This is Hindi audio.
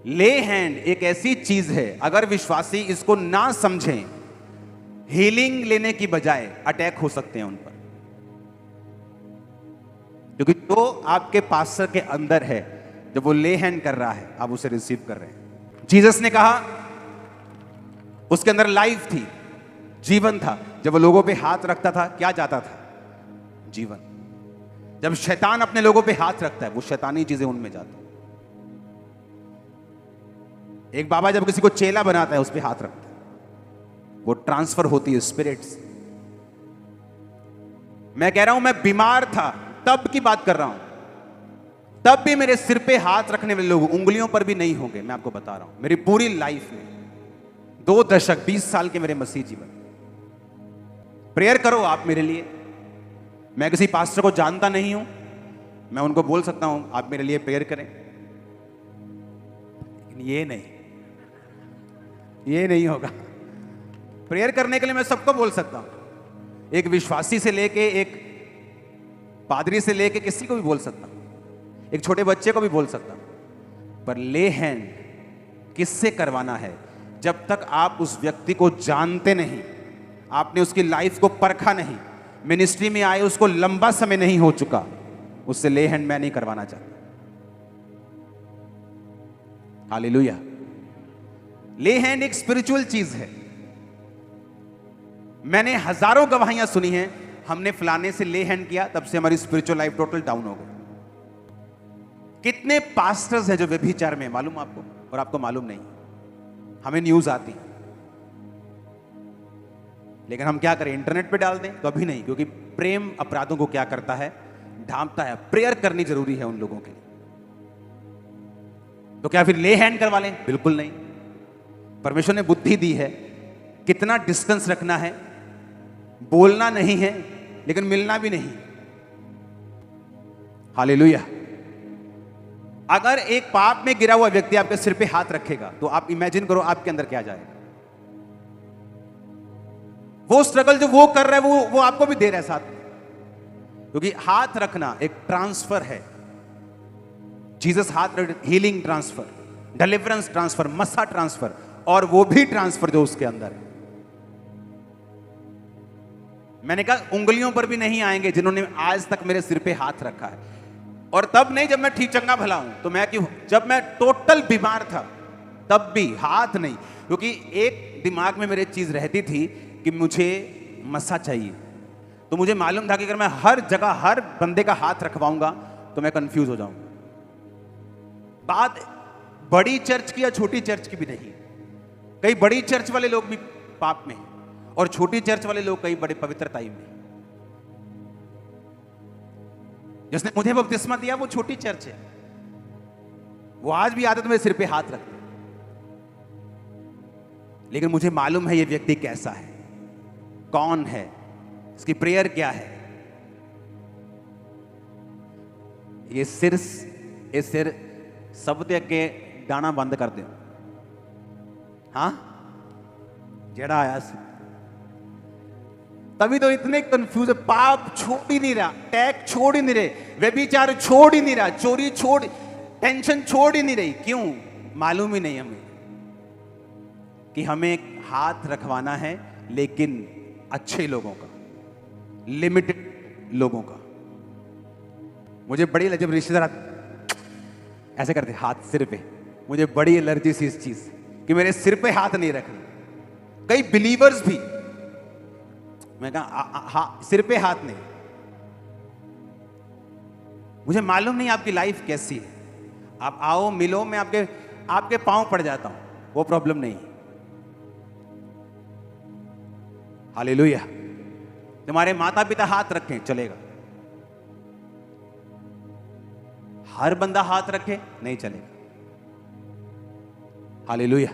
ले हैंड एक ऐसी चीज है, अगर विश्वासी इसको ना समझें, हीलिंग लेने की बजाय अटैक हो सकते हैं उन पर। क्योंकि जो आपके पास्टर के अंदर है, जब वो ले हैंड कर रहा है, आप उसे रिसीव कर रहे हैं। जीसस ने कहा उसके अंदर लाइफ थी, जीवन था। जब वो लोगों पे हाथ रखता था, क्या जाता था? जीवन। जब शैतान अपने लोगों पे हाथ रखता है, वो शैतानी चीजें उनमें जाती है। एक बाबा जब किसी को चेला बनाता है, उस पे हाथ रखता है, वो ट्रांसफर होती है स्पिरिट्स। मैं कह रहा हूं, मैं बीमार था तब की बात कर रहा हूं, तब भी मेरे सिर पे हाथ रखने वाले लोग उंगलियों पर भी नहीं होंगे। मैं आपको बता रहा हूं, मेरी पूरी लाइफ में 2 दशक 20 साल के मेरे मसीह जीवन। प्रेयर करो आप मेरे लिए। मैं किसी पास्टर को जानता नहीं हूं, मैं उनको बोल सकता हूं आप मेरे लिए प्रेयर करें, लेकिन ये नहीं होगा। प्रेयर करने के लिए मैं सबको बोल सकता हूं, एक विश्वासी से लेके, एक पादरी से लेके किसी को भी बोल सकता हूं, एक छोटे बच्चे को भी बोल सकता हूं। पर ले हैंड किससे करवाना है? जब तक आप उस व्यक्ति को जानते नहीं, आपने उसकी लाइफ को परखा नहीं, मिनिस्ट्री में आए उसको लंबा समय नहीं हो चुका, उससे ले हैंड मैं नहीं करवाना चाहता। हालेलुया। ले हैंड एक स्पिरिचुअल चीज है। मैंने हजारों गवाहियां सुनी हैं, हमने फलाने से ले हैंड किया, तब से हमारी स्पिरिचुअल लाइफ टोटल डाउन हो गई। कितने पास्टर्स हैं जो व्यभिचार में, मालूम आपको? और आपको मालूम नहीं, हमें न्यूज आती, लेकिन हम क्या करें? इंटरनेट पे डाल दें? कभी नहीं, क्योंकि प्रेम अपराधों को क्या करता है? ढांपता है। प्रेयर करनी जरूरी है उन लोगों के लिए। तो क्या फिर ले हैंड करवा लें? बिल्कुल नहीं। परमेश्वर ने बुद्धि दी है, कितना डिस्टेंस रखना है, बोलना नहीं है लेकिन मिलना भी नहीं। हालेलुया। अगर एक पाप में गिरा हुआ व्यक्ति आपके सिर पे हाथ रखेगा, तो आप इमेजिन करो आपके अंदर क्या जाएगा। वो स्ट्रगल जो वो कर रहा है, वो आपको भी दे रहा है साथ में, क्योंकि हाथ रखना एक ट्रांसफर है। जीसस हाथ रख, हीलिंग ट्रांसफर, डिलीवरेंस ट्रांसफर, मसा ट्रांसफर, और वो भी ट्रांसफर जो उसके अंदर है। मैंने कहा उंगलियों पर भी नहीं आएंगे जिन्होंने आज तक मेरे सिर पे हाथ रखा है। और तब नहीं जब मैं ठीक चंगा भला हूं, तो मैं क्यों? जब मैं टोटल बीमार था तब भी हाथ नहीं, क्योंकि एक दिमाग में मेरे चीज रहती थी कि मुझे मसा चाहिए। तो मुझे मालूम था कि अगर मैं हर जगह हर बंदे का हाथ रखवाऊंगा तो मैं कंफ्यूज हो जाऊंगा। बात बड़ी चर्च की या छोटी चर्च की भी नहीं। कई बड़ी चर्च वाले लोग भी पाप में हैं, और छोटी चर्च वाले लोग कई बड़े पवित्रताई में। जिसने मुझे बपतिस्मा दिया वो छोटी चर्च है, वो आज भी आदत में सिर पे हाथ रखते, लेकिन मुझे मालूम है ये व्यक्ति कैसा है, कौन है, इसकी प्रेयर क्या है। ये सिर सब दे अगे गाना बंद कर दो। हाँ, जेड़ा आया तभी तो इतने कंफ्यूज है। पाप छोड़ ही नहीं रहा, टैग छोड़ ही नहीं रहे, व्यभिचार छोड़ ही नहीं रहा, चोरी छोड़, टेंशन छोड़ ही नहीं रही। क्यों? मालूम ही नहीं हमें कि हमें हाथ रखवाना है, लेकिन अच्छे लोगों का, लिमिटेड लोगों का। मुझे बड़ी, जब रिश्तेदार ऐसे करते हाथ सिर पे, मुझे बड़ी एलर्जी सी इस चीज कि मेरे सिर पे हाथ नहीं रखना। कई बिलीवर्स भी, मैं कहा सिर पे हाथ नहीं। मुझे मालूम नहीं आपकी लाइफ कैसी है, आप आओ मिलो, मैं आपके पांव पड़ जाता हूं, वो प्रॉब्लम नहीं। हालेलुया। तुम्हारे माता पिता हाथ रखें चलेगा, हर बंदा हाथ रखे नहीं चलेगा। हालेलुया।